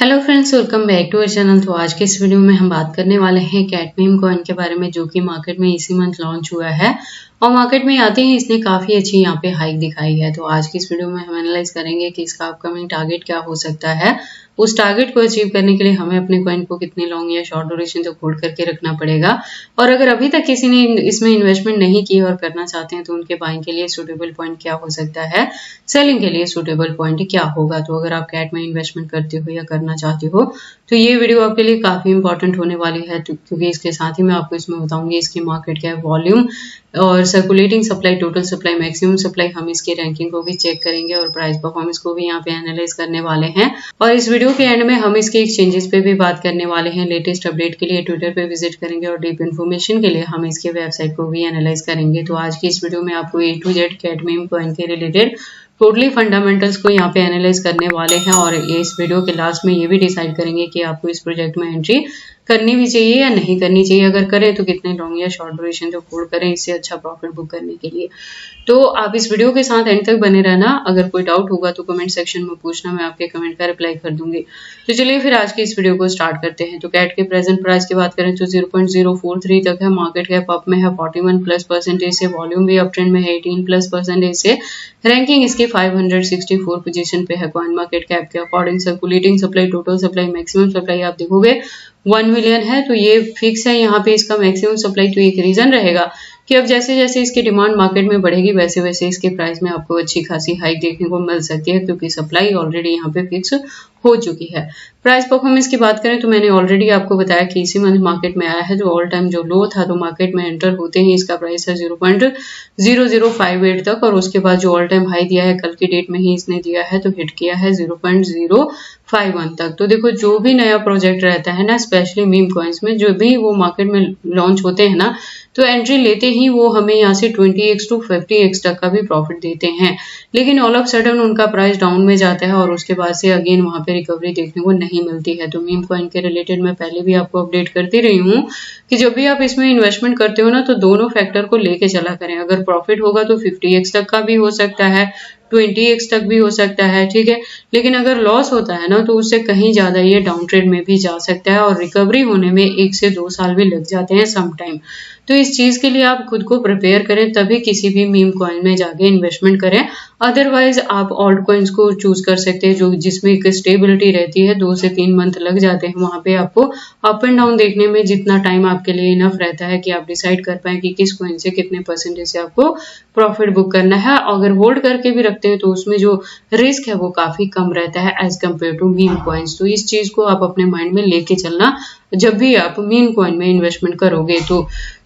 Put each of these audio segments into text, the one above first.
Hello friends, welcome back to our channel. तो आज के इस वीडियो में हम बात करने वाले हैं कैट मीम कॉइन के बारे में, जो कि मार्केट में इसी मंथ लॉन्च हुआ है और मार्केट में आते ही इसने काफी अच्छी यहाँ पे हाइक दिखाई है। तो आज की इस वीडियो में हम एनालाइज करेंगे कि इसका अपकमिंग टारगेट क्या हो सकता है। उस टारगेट को अचीव करने के लिए हमें अपने कॉइन को कितने लॉन्ग या शॉर्ट ड्यूरेशन तक होल्ड करके रखना पड़ेगा, और अगर अभी तक किसी ने इसमें इन्वेस्टमेंट नहीं की और करना चाहते हैं तो उनके बाइंग के लिए सूटेबल पॉइंट क्या हो सकता है, सेलिंग के लिए सूटेबल पॉइंट क्या होगा। तो अगर आप कैट में इन्वेस्टमेंट करते हो या करना चाहते हो तो ये वीडियो आपके लिए काफी इंपॉर्टेंट होने वाली है, क्योंकि इसके साथ ही मैं आपको इसमें बताऊंगी इसकी मार्केट क्या है, वॉल्यूम और circulating supply, total supply, maximum supply. हम इसकी रैंकिंग को भी चेक करेंगे और प्राइस परफॉर्मेंस को भी यहाँ पे एनालाइज करने वाले हैं। और इस वीडियो के एंड में हम इसके एक्सचेंजेस पे भी बात करने वाले हैं। लेटेस्ट अपडेट के लिए ट्विटर पे विजिट करेंगे और डीप इन्फॉर्मेशन के लिए हम इसके वेबसाइट को भी एनालाइज करेंगे। तो आज की इस वीडियो में आपको A to Z cat meme coin के रिलेटेड टोटली फंडामेंटल्स को यहाँ पे एनालाइज करने वाले हैं, और इस वीडियो के लास्ट में ये भी डिसाइड करेंगे कि आपको इस प्रोजेक्ट में एंट्री करनी भी चाहिए या नहीं करनी चाहिए। अगर करें तो कितने लॉन्ग या शॉर्ट ड्यूरेशन तक होल्ड करें इससे अच्छा प्रॉफिट बुक करने के लिए। तो आप इस वीडियो के साथ एंड तक बने रहना। अगर कोई डाउट होगा तो कमेंट सेक्शन में पूछना, मैं आपके कमेंट का रिप्लाई कर दूंगी। तो चलिए फिर आज की इस वीडियो को स्टार्ट करते हैं। तो कैट के प्रेजेंट प्राइस की बात करें तो 0.043 तक है। मार्केट कैप अप में है 41+% से, वॉल्यूम भी अप ट्रेंड में है 18+% से, रैंकिंग इसकी 564 पोजीशन पे है। कॉइन मार्केट कैप के according circulating supply, total supply, maximum supply आप देखोगे 1 मिलियन है, तो ये फिक्स है यहाँ पे इसका मैक्सिमम सप्लाई। तो एक रीजन रहेगा कि अब जैसे जैसे इसकी डिमांड मार्केट में बढ़ेगी वैसे वैसे इसके प्राइस में आपको अच्छी खासी हाइक देखने को मिल सकती है, क्योंकि सप्लाई ऑलरेडी यहाँ पे फिक्स हो चुकी है। प्राइस परफॉर्मेंस की बात करें तो मैंने ऑलरेडी आपको बताया कि इसी मंथ मार्केट में आया है, जो ऑल टाइम जो लो था, तो मार्केट में एंटर होते ही इसका प्राइस है 0.0058 तक, और उसके बाद जो ऑल टाइम हाई दिया है कल की डेट में ही इसने दिया है, तो हिट किया है 0.051 तक। तो देखो, जो भी नया प्रोजेक्ट रहता है ना, स्पेशली मीम कॉइन्स में, जो भी वो मार्केट में लॉन्च होते हैं ना, तो एंट्री लेते ही वो हमें यहाँ से 20x to 50x तक का भी प्रॉफिट देते हैं, लेकिन ऑल ऑफ सडन उनका प्राइस डाउन में जाता है और उसके बाद से अगेन वहां पे रिकवरी देखने को नहीं मिलती है। तो मीम कॉइन के रिलेटेड मैं पहले भी आपको अपडेट करती रही हूँ कि जब भी आप इसमें इन्वेस्टमेंट करते हो ना, तो दोनों फैक्टर को लेके चला करें। अगर प्रॉफिट होगा तो 50x तक का भी हो सकता है, 20x तक भी हो सकता है, ठीक है। लेकिन अगर लॉस होता है ना, तो उससे कहीं ज्यादा ये डाउन ट्रेड में भी जा सकता है, और रिकवरी होने में 1 से 2 साल भी लग जाते हैं सम टाइम। तो इस चीज के लिए आप खुद को प्रिपेयर करें, तभी किसी भी मीम कॉइन में जाके इन्वेस्टमेंट करें। अदरवाइज आप ऑल्ट कॉइन्स को चूज कर सकते हैं, जो जिसमें एक स्टेबिलिटी रहती है। 2 से 3 मंथ लग जाते हैं वहां पे आपको अप एंड डाउन देखने में, जितना टाइम आपके लिए इनफ रहता है कि आप डिसाइड कर पाए कि किस कॉइन से कितने परसेंटेज से आपको प्रॉफिट बुक करना है। अगर होल्ड करके भी रखते हैं तो उसमें जो रिस्क है वो काफी कम रहता है as compare to meme coins. तो इस चीज को आप अपने माइंड में लेके चलना जब भी आप मीम कॉइन में इन्वेस्टमेंट करोगे।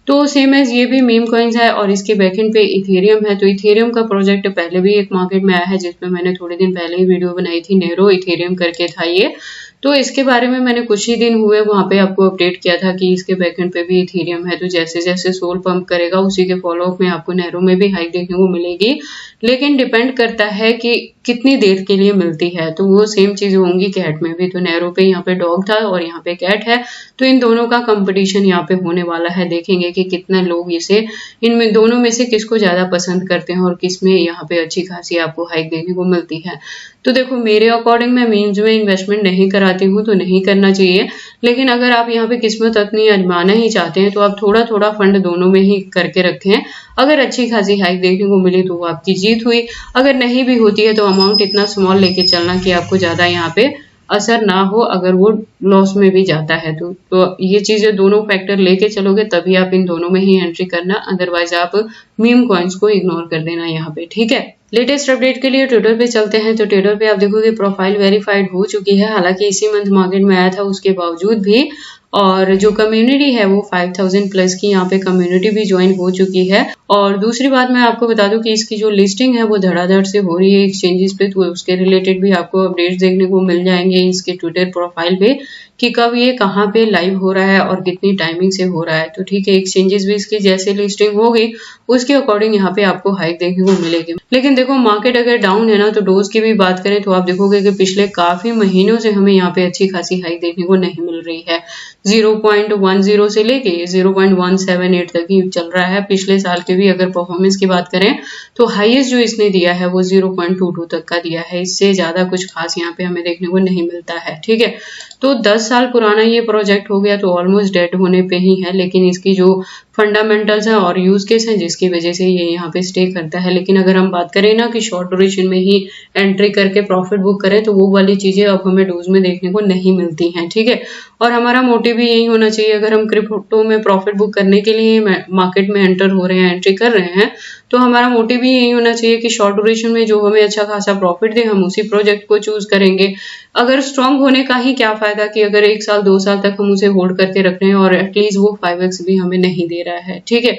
तो सेम एज ये भी मीम कॉइन्स है, और इसके बैकएंड पे इथेरियम है। तो इथेरियम का प्रोजेक्ट पहले भी एक मार्केट में आया है, जिसमें मैंने थोड़े दिन पहले ही वीडियो बनाई थी, नेरो इथेरियम करके था ये। तो इसके बारे में मैंने कुछ ही दिन हुए वहां पे आपको अपडेट किया था कि इसके बैकएंड पे भी इथेरियम है। तो जैसे जैसे सोल पंप करेगा उसी के फॉलोअप में आपको नेरो में भी हाइक देखने को मिलेगी, लेकिन डिपेंड करता है कि कितनी देर के लिए मिलती है। तो वो सेम चीज होंगी कैट में भी। तो नेरो पे यहाँ पे डॉग था और यहाँ पे कैट है, तो इन दोनों का कंपटीशन यहाँ पे होने वाला है। देखेंगे कि कितना लोग इसे, इनमें दोनों में से किसको ज्यादा पसंद करते हैं और किसमें यहाँ पे अच्छी खासी आपको हाइक देखने को मिलती है। तो देखो, मेरे अकॉर्डिंग मैं मीम्स में इन्वेस्टमेंट नहीं कराती हूँ, तो नहीं करना चाहिए। लेकिन अगर आप यहाँ पे किस्मत अपनी आजमाना ही चाहते हैं तो आप थोड़ा थोड़ा फंड दोनों में ही करके रखें। अगर अच्छी खासी हाइक देखने को मिली तो वो आपकी जीत हुई, अगर नहीं भी होती है तो अमाउंट इतना स्मॉल लेके चलना कि आपको ज्यादा यहाँ पे असर ना हो अगर वो लॉस में भी जाता है। तो ये चीजें दोनों फैक्टर लेके चलोगे तभी आप इन दोनों में ही एंट्री करना, अदरवाइज आप मीम कॉइन्स को इग्नोर कर देना यहाँ पे, ठीक है। लेटेस्ट अपडेट के लिए ट्विटर पे चलते हैं। तो ट्विटर पे आप देखोगे प्रोफाइल वेरीफाइड हो चुकी है, हालांकि इसी मंथ मार्केट में आया था उसके बावजूद भी। और जो कम्युनिटी है वो 5000 प्लस की यहाँ पे कम्युनिटी भी ज्वाइन हो चुकी है। और दूसरी बात मैं आपको बता दूं कि इसकी जो लिस्टिंग है वो धड़ाधड़ से हो रही है एक्सचेंजेस पे, तो उसके रिलेटेड भी आपको अपडेट्स देखने को मिल जाएंगे इसके ट्विटर प्रोफाइल पे कि कब ये कहाँ पे लाइव हो रहा है और कितनी टाइमिंग से हो रहा है। तो ठीक है, एक्सचेंजेस भी इसकी जैसे लिस्टिंग होगी उसके अकॉर्डिंग यहाँ पे आपको हाइक देखने को मिलेगी। लेकिन देखो, मार्केट अगर डाउन है ना, तो डोज की भी बात करें तो आप देखोगे कि पिछले काफी महीनों से हमें यहाँ पे अच्छी खासी हाइक देखने को नहीं मिल रही है। 0.10 से लेके 0.178 तक ही चल रहा है। पिछले साल के भी अगर परफॉर्मेंस की बात करें तो हाईएस्ट जो इसने दिया है वो 0.22 तक का दिया है। इससे ज्यादा कुछ खास यहाँ पे हमें देखने को नहीं मिलता है। ठीक है, तो 10 साल पुराना ये प्रोजेक्ट हो गया तो ऑलमोस्ट डेड होने पे ही है, लेकिन इसकी जो फंडामेंटल्स है और यूज केस है जिसकी वजह से ये यहाँ पे स्टे करता है। लेकिन अगर हम बात करें ना कि शॉर्ट ड्यूरेशन में ही एंट्री करके प्रॉफिट बुक करें तो वो वाली चीजें अब हमें डोज में देखने को नहीं मिलती हैं। ठीक है, और हमारा मोटिव भी यही होना चाहिए, अगर हम क्रिप्टो में प्रॉफिट बुक करने के लिए मार्केट में एंटर हो रहे हैं, एंट्री कर रहे हैं, तो हमारा मोटिव भी यही होना चाहिए कि शॉर्ट ड्यूरेशन में जो हमें अच्छा खासा प्रॉफिट दे हम उसी प्रोजेक्ट को चूज करेंगे। अगर स्ट्रांग होने का ही क्या फायदा कि अगर 1 साल 2 साल तक हम उसे होल्ड करके रख रहे हैं और एटलीस्ट वो 5x भी हमें नहीं दे रहा है। ठीक है,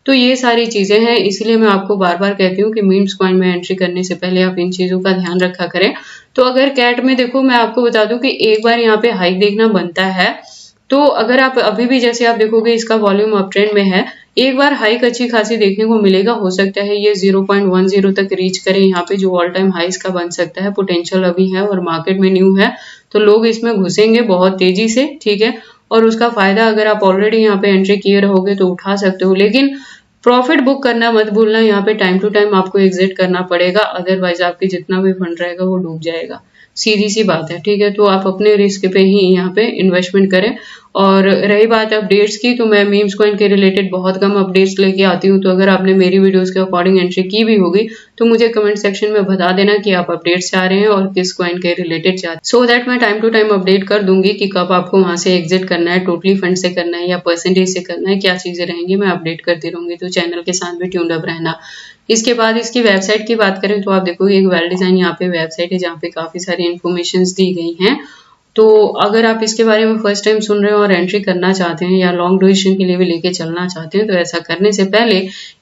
तो ये सारी चीजें हैं, इसलिए मैं आपको बार बार कहती हूँ कि मीम्स कॉइन में एंट्री करने से पहले आप इन चीजों का ध्यान रखा करें। तो अगर कैट में देखो, मैं आपको बता दूं कि एक बार यहाँ पे हाइक देखना बनता है, तो अगर आप अभी भी जैसे आप देखोगे इसका वॉल्यूम अप ट्रेंड में है, एक बार हाइक अच्छी खासी देखने को मिलेगा। हो सकता है ये 0.10 तक रीच करे, यहाँ पे जो ऑल टाइम हाइस का बन सकता है, पोटेंशियल अभी है और मार्केट में न्यू है तो लोग इसमें घुसेंगे बहुत तेजी से। ठीक है, और उसका फायदा अगर आप ऑलरेडी यहाँ पे एंट्री किए रहोगे तो उठा सकते हो, लेकिन प्रॉफिट बुक करना मत भूलना। यहाँ पे टाइम टू टाइम आपको एग्जिट करना पड़ेगा, अदरवाइज आपके जितना भी फंड रहेगा वो डूब जाएगा। सीधी सी बात है। ठीक है, तो आप अपने रिस्क पे ही यहाँ पे इन्वेस्टमेंट करें। और रही बात अपडेट्स की, तो मैं मीम्स कॉइन के रिलेटेड बहुत कम अपडेट्स लेके आती हूँ, तो अगर आपने मेरी वीडियोस के अकॉर्डिंग एंट्री की भी होगी तो मुझे कमेंट सेक्शन में बता देना कि आप अपडेट्स चाह रहे हैं और किस कॉइन के रिलेटेड चाहते हैं, सो दैट मैं टाइम टू टाइम अपडेट कर दूंगी कि कब आपको वहां से एग्जिट करना है, टोटली फंड से करना है या परसेंटेज से करना है, क्या चीजें रहेंगी मैं अपडेट करती रहूंगी। तो चैनल के साथ भी ट्यून्ड अप रहना। इसके बाद इसकी वेबसाइट की बात करें तो आप देखोगे एक वेल डिजाइन यहाँ पे वेबसाइट है जहाँ पे काफी सारी इन्फॉर्मेशन दी गई हैं। तो अगर आप इसके बारे में फर्स्ट टाइम सुन रहे हो और एंट्री करना चाहते हैं या लॉन्ग ड्यूरेशन के लिए भी लेके चलना चाहते हैं, तो ऐसा करने से पहले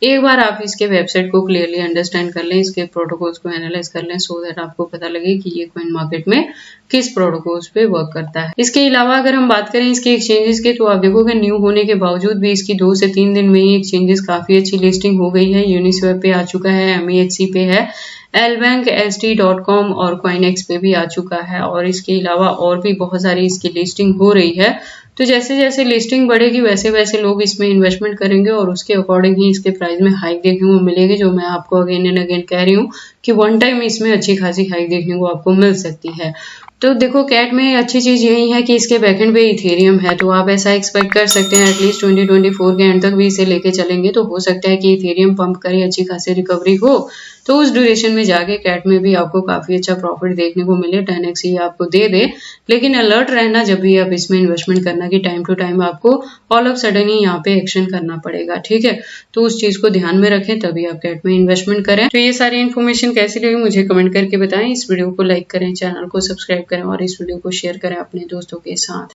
एक बार आप इसके वेबसाइट को क्लियरली अंडरस्टैंड कर लें, इसके प्रोटोकॉल्स को एनालाइज कर लें, सो दैट आपको पता लगे कि ये कॉइन मार्केट में किस प्रोटोकॉल्स पे वर्क करता है। इसके अलावा अगर हम बात करें इसके एक्सचेंजेस के, तो आप देखोगे न्यू होने के बावजूद भी इसकी 2 से 3 दिन में ही एक्सचेंजेस काफी अच्छी लिस्टिंग हो गई है। यूनिस्वैप पे आ चुका है, MEXC पे है, Lbank, ST.com और CoinEx पे भी आ चुका है, और इसके अलावा और भी बहुत सारी इसकी लिस्टिंग हो रही है। तो जैसे जैसे लिस्टिंग बढ़ेगी वैसे वैसे लोग इसमें इन्वेस्टमेंट करेंगे और उसके अकॉर्डिंग ही इसके प्राइस में हाइक देखने को मिलेगी, जो मैं आपको अगेन एंड अगेन कह रही हूँ कि वन टाइम इसमें अच्छी खासी हाइक देखने को आपको मिल सकती है। तो देखो कैट में अच्छी चीज यही है कि इसके बैकएंड पे इथेरियम है, तो आप ऐसा एक्सपेक्ट कर सकते हैं एटलीस्ट 2024 के एंड तक भी इसे लेके चलेंगे तो हो सकता है कि इथेरियम पंप करे, अच्छी खासी रिकवरी हो, तो उस ड्यूरेशन में जाके कैट में भी आपको काफी अच्छा प्रॉफिट देखने को मिले, 10x ही आपको दे दे। लेकिन अलर्ट रहना जब भी आप इसमें इन्वेस्टमेंट करना कि टाइम टू टाइम आपको ऑल ऑफ सडन ही यहाँ पे एक्शन करना पड़ेगा। ठीक है, तो उस चीज को ध्यान में रखें तभी आप कैट में इन्वेस्टमेंट करें। तो ये सारी इन्फॉर्मेशन कैसी लगी मुझे कमेंट करके बताएं। इस वीडियो को लाइक करें, चैनल को सब्सक्राइब करें और इस वीडियो को शेयर करें अपने दोस्तों के साथ।